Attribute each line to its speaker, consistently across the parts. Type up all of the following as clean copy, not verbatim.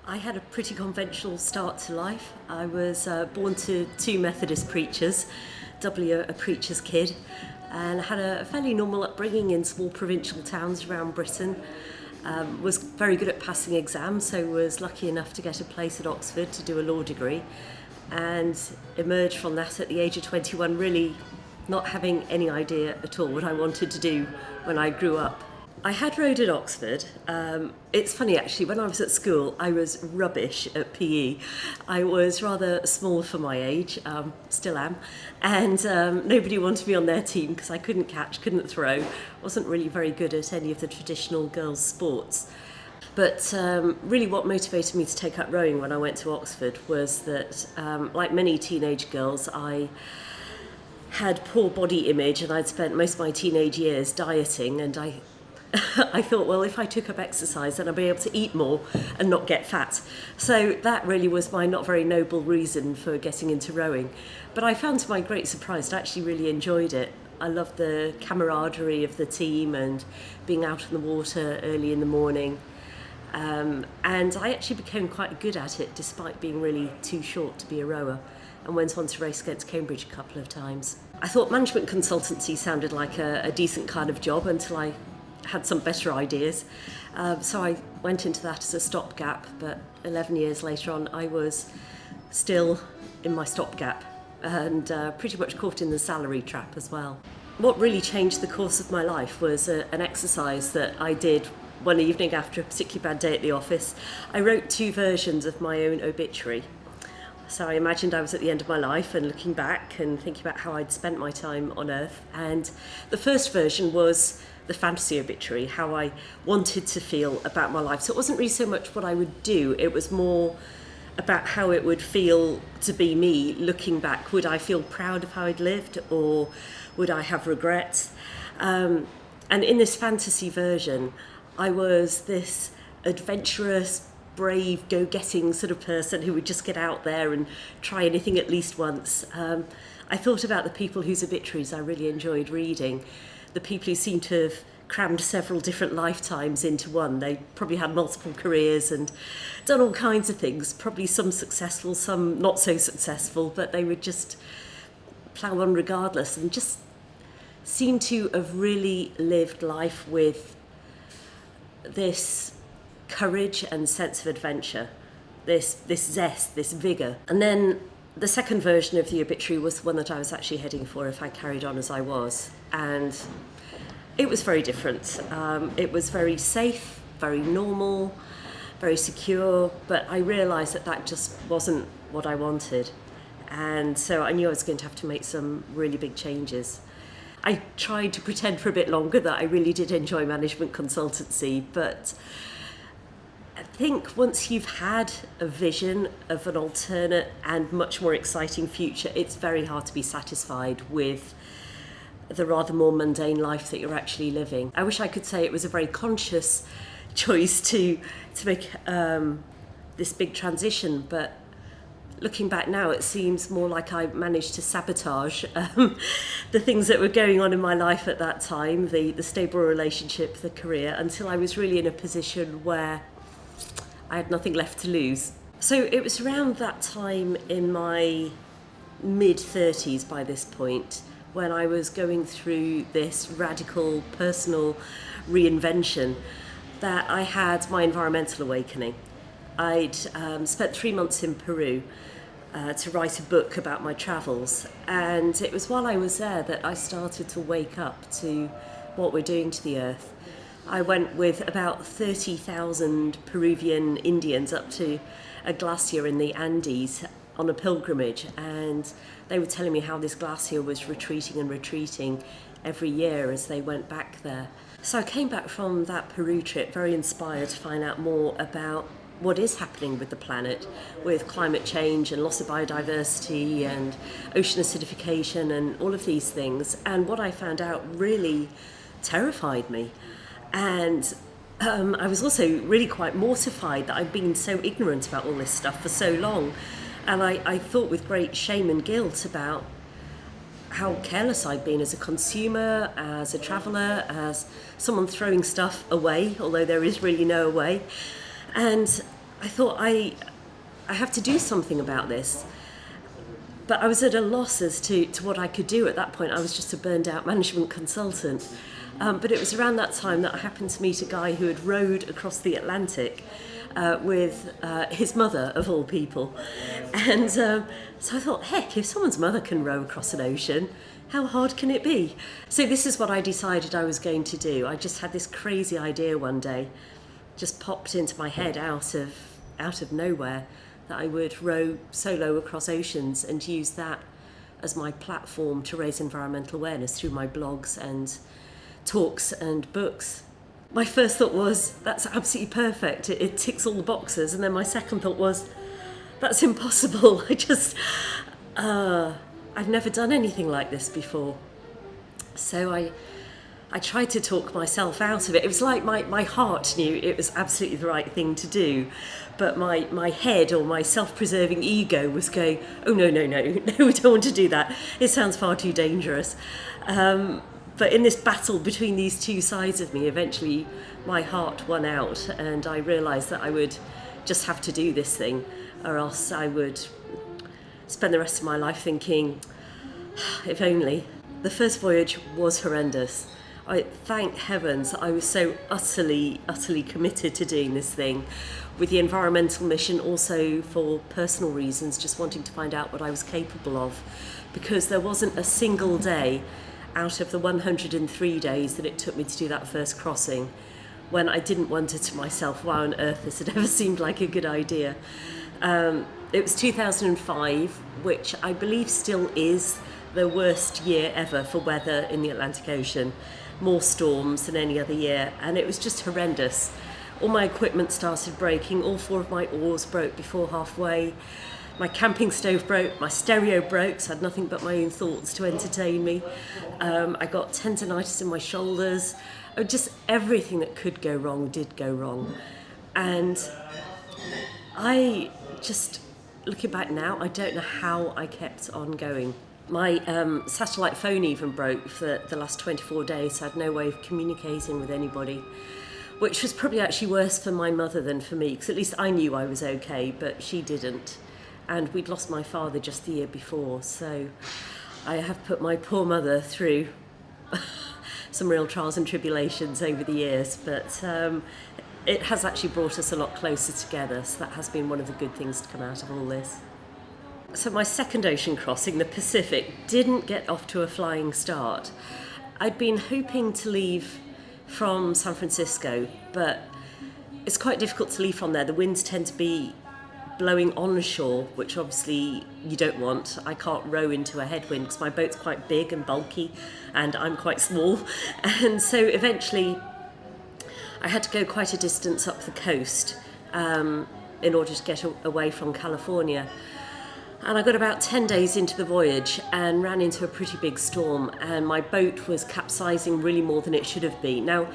Speaker 1: I had a pretty conventional start to life. I was born to two Methodist preachers, doubly a preacher's kid, and I had a fairly normal upbringing in small provincial towns around Britain. Was very good at passing exams, so was lucky enough to get a place at Oxford to do a law degree, and emerged from that at the age of 21, really not having any idea at all what I wanted to do when I grew up. I had rowed at Oxford. It's funny actually, when I was at school I was rubbish at PE. I was rather small for my age, still am, and nobody wanted me on their team because I couldn't catch, couldn't throw, wasn't really very good at any of the traditional girls' sports. But really what motivated me to take up rowing when I went to Oxford was that, like many teenage girls, I had poor body image and I'd spent most of my teenage years dieting, and I thought, well, if I took up exercise, then I'd be able to eat more and not get fat. So that really was my not very noble reason for getting into rowing. But I found, to my great surprise, I actually really enjoyed it. I loved the camaraderie of the team and being out on the water early in the morning. And I actually became quite good at it, despite being really too short to be a rower, and went on to race against Cambridge a couple of times. I thought management consultancy sounded like a decent kind of job until I had some better ideas. So I went into that as a stopgap, but 11 years later on I was still in my stopgap and pretty much caught in the salary trap as well. What really changed the course of my life was an exercise that I did one evening after a particularly bad day at the office. I wrote two versions of my own obituary. So I imagined I was at the end of my life and looking back and thinking about how I'd spent my time on Earth. And the first version was the fantasy obituary, how I wanted to feel about my life. So it wasn't really so much what I would do, it was more about how it would feel to be me looking back. Would I feel proud of how I'd lived, or would I have regrets? And in this fantasy version, I was this adventurous, brave, go-getting sort of person who would just get out there and try anything at least once. I thought about the people whose obituaries I really enjoyed reading, the people who seemed to have crammed several different lifetimes into one. They probably had multiple careers and done all kinds of things, probably some successful, some not so successful, but they would just plough on regardless and just seem to have really lived life with this courage and sense of adventure, this zest, this vigour. And then the second version of the obituary was the one that I was actually heading for if I carried on as I was. And it was very different. It was very safe, very normal, very secure, but I realised that that just wasn't what I wanted. And so I knew I was going to have to make some really big changes. I tried to pretend for a bit longer that I really did enjoy management consultancy, but I think once you've had a vision of an alternate and much more exciting future, it's very hard to be satisfied with the rather more mundane life that you're actually living. I wish I could say it was a very conscious choice to make this big transition, but looking back now, it seems more like I managed to sabotage the things that were going on in my life at that time, the stable relationship, the career, until I was really in a position where I had nothing left to lose. So it was around that time in my mid-30s by this point when I was going through this radical personal reinvention that I had my environmental awakening. I'd spent 3 months in Peru to write a book about my travels, and it was while I was there that I started to wake up to what we're doing to the earth. I went with about 30,000 Peruvian Indians up to a glacier in the Andes on a pilgrimage, and they were telling me how this glacier was retreating and retreating every year as they went back there. So I came back from that Peru trip very inspired to find out more about what is happening with the planet, with climate change and loss of biodiversity and ocean acidification and all of these things. And what I found out really terrified me. And I was also really quite mortified that I'd been so ignorant about all this stuff for so long. And I thought with great shame and guilt about how careless I'd been as a consumer, as a traveller, as someone throwing stuff away, although there is really no away. And I thought I have to do something about this. But I was at a loss as to what I could do at that point. I was just a burned out management consultant. But it was around that time that I happened to meet a guy who had rowed across the Atlantic with his mother, of all people. And so I thought, heck, if someone's mother can row across an ocean, how hard can it be? So this is what I decided I was going to do. I just had this crazy idea one day, just popped into my head out of nowhere, that I would row solo across oceans and use that as my platform to raise environmental awareness through my blogs and talks and books. My first thought was, that's absolutely perfect, it ticks all the boxes. And then my second thought was, that's impossible. I've never done anything like this before. So I tried to talk myself out of it. It was like my heart knew it was absolutely the right thing to do, but my head, or my self-preserving ego, was going, oh no, we don't want to do that. It sounds far too dangerous. But in this battle between these two sides of me, eventually my heart won out, and I realised that I would just have to do this thing, or else I would spend the rest of my life thinking, if only. The first voyage was horrendous. Thank heavens I was so utterly committed to doing this thing, with the environmental mission also for personal reasons, just wanting to find out what I was capable of, because there wasn't a single day out of the 103 days that it took me to do that first crossing when I didn't wonder to myself, why on earth this had ever seemed like a good idea. It was 2005, which I believe still is the worst year ever for weather in the Atlantic Ocean. More storms than any other year, and it was just horrendous. All my equipment started breaking, all 4 of my oars broke before halfway, my camping stove broke, my stereo broke, so I had nothing but my own thoughts to entertain me. I got tendinitis in my shoulders. Just everything that could go wrong did go wrong. And I just, looking back now, I don't know how I kept on going. My satellite phone even broke for the last 24 days, so I had no way of communicating with anybody, which was probably actually worse for my mother than for me, because at least I knew I was okay, but she didn't. And we'd lost my father just the year before, so I have put my poor mother through some real trials and tribulations over the years, but it has actually brought us a lot closer together, so that has been one of the good things to come out of all this. So my second ocean crossing, the Pacific, didn't get off to a flying start. I'd been hoping to leave from San Francisco, but it's quite difficult to leave from there. The winds tend to be blowing onshore, which obviously you don't want. I can't row into a headwind because my boat's quite big and bulky and I'm quite small. And so eventually I had to go quite a distance up the coast in order to get away from California. And I got about 10 days into the voyage and ran into a pretty big storm, and my boat was capsizing really more than it should have been. Now,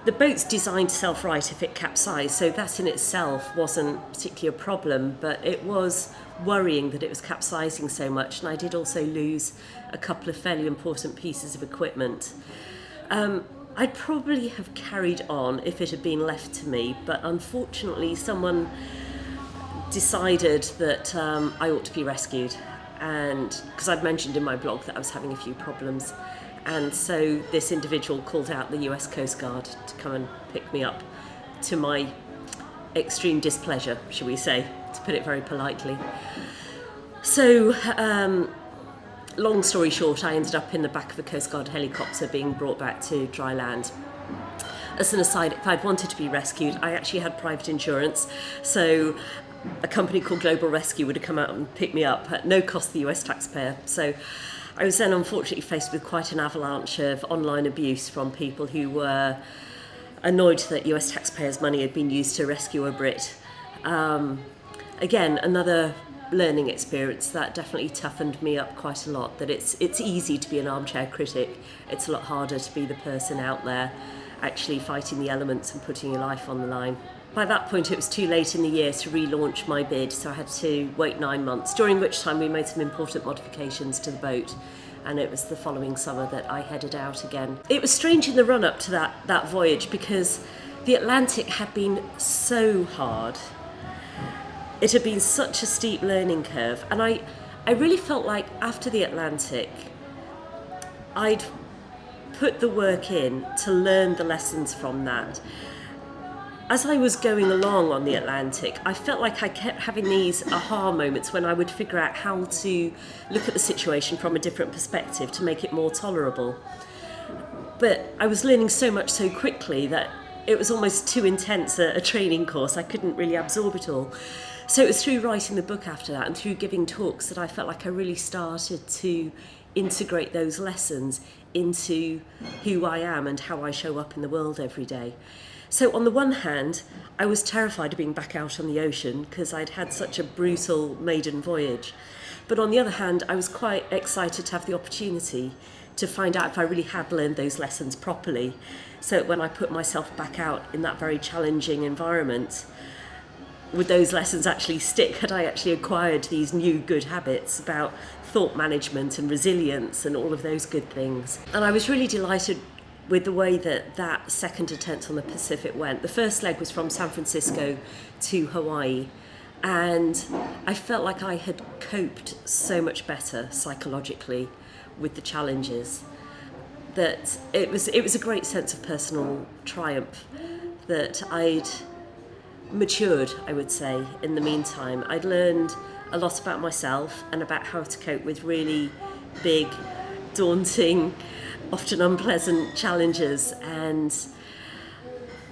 Speaker 1: the boat's designed to self-right if it capsized, so that in itself wasn't particularly a problem, but it was worrying that it was capsizing so much, and I did also lose a couple of fairly important pieces of equipment. I'd probably have carried on if it had been left to me, but unfortunately someone decided that I ought to be rescued, and because I'd mentioned in my blog that I was having a few problems, and so this individual called out the US Coast Guard to come and pick me up, to my extreme displeasure, shall we say, to put it very politely. So long story short, I ended up in the back of a Coast Guard helicopter being brought back to dry land. As an aside, if I'd wanted to be rescued, I actually had private insurance, so a company called Global Rescue would have come out and picked me up at no cost to the US taxpayer. So I was then unfortunately faced with quite an avalanche of online abuse from people who were annoyed that US taxpayers' money had been used to rescue a Brit. Again, another learning experience that definitely toughened me up quite a lot, that it's easy to be an armchair critic. It's a lot harder to be the person out there actually fighting the elements and putting your life on the line. By that point, it was too late in the year to relaunch my bid, so I had to wait 9 months, during which time we made some important modifications to the boat, and it was the following summer that I headed out again. It was strange in the run-up to that voyage, because the Atlantic had been so hard, it had been such a steep learning curve, and I really felt like after the Atlantic, I'd put the work in to learn the lessons from that. As I was going along on the Atlantic, I felt like I kept having these aha moments when I would figure out how to look at the situation from a different perspective to make it more tolerable. But I was learning so much so quickly that it was almost too intense a training course. I couldn't really absorb it all. So it was through writing the book after that and through giving talks that I felt like I really started to integrate those lessons into who I am and how I show up in the world every day. So on the one hand, I was terrified of being back out on the ocean because I'd had such a brutal maiden voyage. But on the other hand, I was quite excited to have the opportunity to find out if I really had learned those lessons properly. So when I put myself back out in that very challenging environment, would those lessons actually stick? Had I actually acquired these new good habits about thought management and resilience and all of those good things? And I was really delighted with the way that second attempt on the Pacific went. The first leg was from San Francisco to Hawaii, and I felt like I had coped so much better psychologically with the challenges, that it was a great sense of personal triumph, that I'd matured, I would say, in the meantime. I'd learned a lot about myself and about how to cope with really big, daunting, often unpleasant challenges, and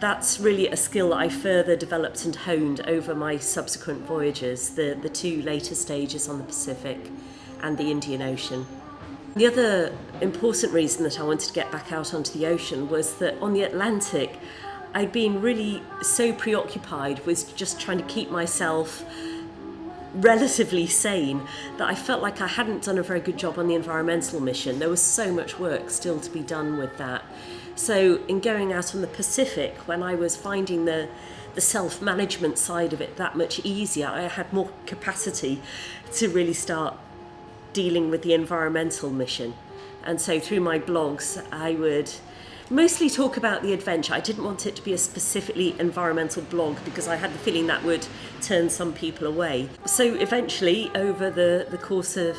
Speaker 1: that's really a skill that I further developed and honed over my subsequent voyages, the two later stages on the Pacific and the Indian Ocean. The other important reason that I wanted to get back out onto the ocean was that on the Atlantic, I'd been really so preoccupied with just trying to keep myself relatively sane that I felt like I hadn't done a very good job on the environmental mission. There was so much work still to be done with that. So in going out on the Pacific, when I was finding the self-management side of it that much easier, I had more capacity to really start dealing with the environmental mission. And so through my blogs, I would mostly talk about the adventure. I didn't want it to be a specifically environmental blog because I had the feeling that would turn some people away. So eventually, over the course of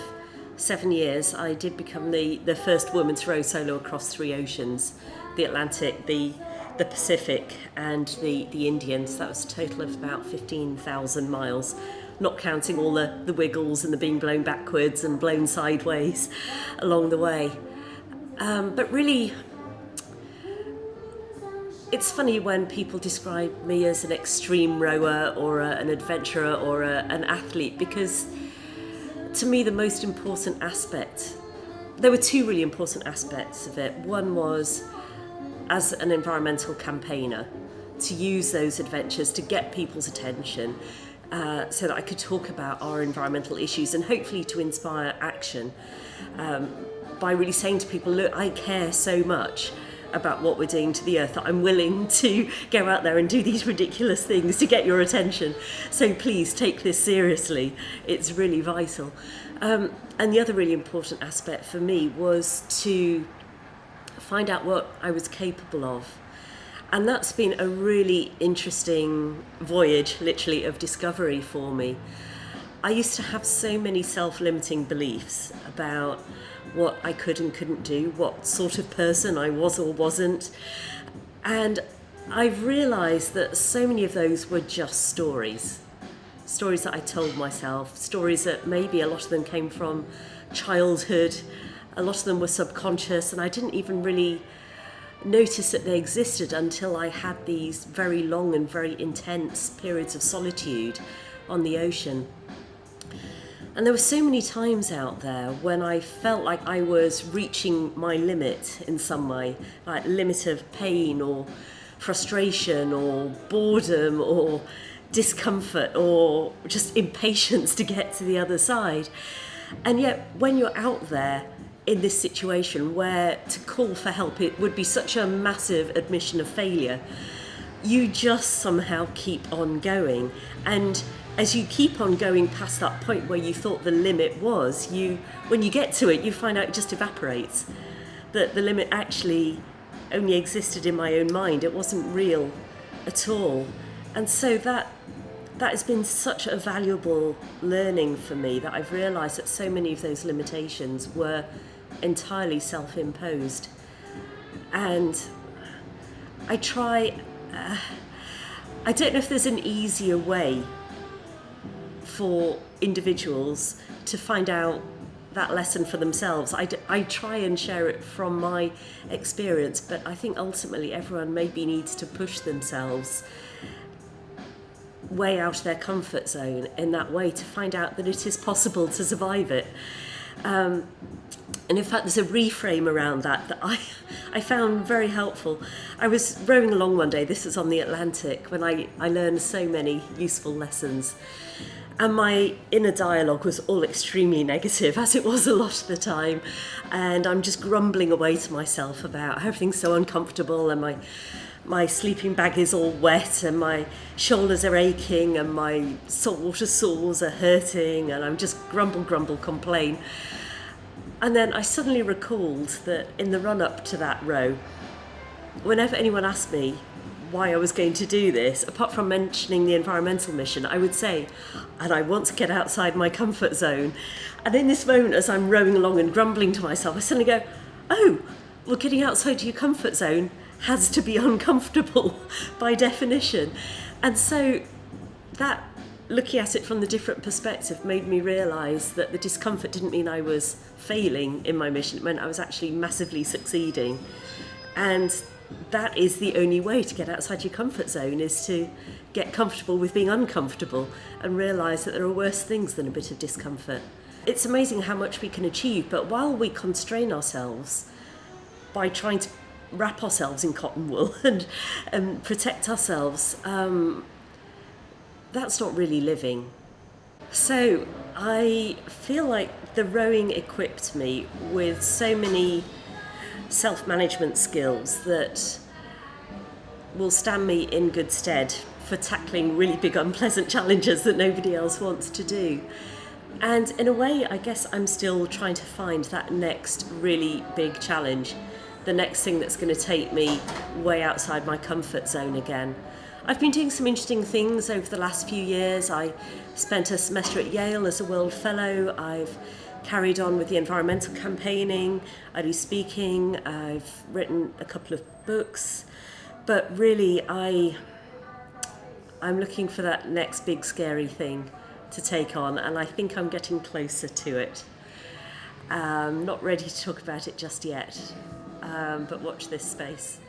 Speaker 1: 7 years, I did become the first woman to row solo across 3 oceans, the Atlantic, the Pacific and the Indian. So that was a total of about 15,000 miles, not counting all the wiggles and the being blown backwards and blown sideways along the way. But really, it's funny when people describe me as an extreme rower or an adventurer or an athlete, because to me the most important aspect, there were 2 really important aspects of it. One was as an environmental campaigner, to use those adventures to get people's attention so that I could talk about our environmental issues and hopefully to inspire action by really saying to people, look, I care so much about what we're doing to the earth that I'm willing to go out there and do these ridiculous things to get your attention. So please take this seriously. It's really vital. And the other really important aspect for me was to find out what I was capable of. And that's been a really interesting voyage, literally, of discovery for me. I used to have so many self-limiting beliefs about what I could and couldn't do, what sort of person I was or wasn't. And I've realised that so many of those were just stories that I told myself, stories that maybe a lot of them came from childhood, a lot of them were subconscious, and I didn't even really notice that they existed until I had these very long and very intense periods of solitude on the ocean. And there were so many times out there when I felt like I was reaching my limit in some way, like limit of pain or frustration or boredom or discomfort or just impatience to get to the other side. And yet when you're out there in this situation where to call for help, it would be such a massive admission of failure, you just somehow keep on going. And as you keep on going past that point where you thought the limit was, when you get to it, you find out it just evaporates. That the limit actually only existed in my own mind. It wasn't real at all. And so that that has been such a valuable learning for me, that I've realised that so many of those limitations were entirely self-imposed. And I try, I don't know if there's an easier way for individuals to find out that lesson for themselves. I try and share it from my experience, but I think ultimately everyone maybe needs to push themselves way out of their comfort zone in that way to find out that it is possible to survive it. And in fact, there's a reframe around that I found very helpful. I was rowing along one day, this was on the Atlantic, when I learned so many useful lessons. And my inner dialogue was all extremely negative, as it was a lot of the time. And I'm just grumbling away to myself about how everything's so uncomfortable, and my sleeping bag is all wet, and my shoulders are aching, and my saltwater sores are hurting, and I'm just grumble, complain. And then I suddenly recalled that in the run-up to that row, whenever anyone asked me why I was going to do this, apart from mentioning the environmental mission, I would say, and I want to get outside my comfort zone. And in this moment, as I'm rowing along and grumbling to myself, I suddenly go, oh, well, getting outside your comfort zone has to be uncomfortable by definition. And so that, looking at it from the different perspective, made me realise that the discomfort didn't mean I was failing in my mission, it meant I was actually massively succeeding. And that is the only way to get outside your comfort zone, is to get comfortable with being uncomfortable and realise that there are worse things than a bit of discomfort. It's amazing how much we can achieve, but while we constrain ourselves by trying to wrap ourselves in cotton wool and protect ourselves, that's not really living. So I feel like the rowing equipped me with so many self-management skills that will stand me in good stead for tackling really big unpleasant challenges that nobody else wants to do. And in a way, I guess I'm still trying to find that next really big challenge, the next thing that's going to take me way outside my comfort zone again. I've been doing some interesting things over the last few years. I spent a semester at Yale as a World Fellow. I've carried on with the environmental campaigning. I do speaking. I've written a couple of books. But really, I'm looking for that next big scary thing to take on, and I think I'm getting closer to it. Not ready to talk about it just yet, but watch this space.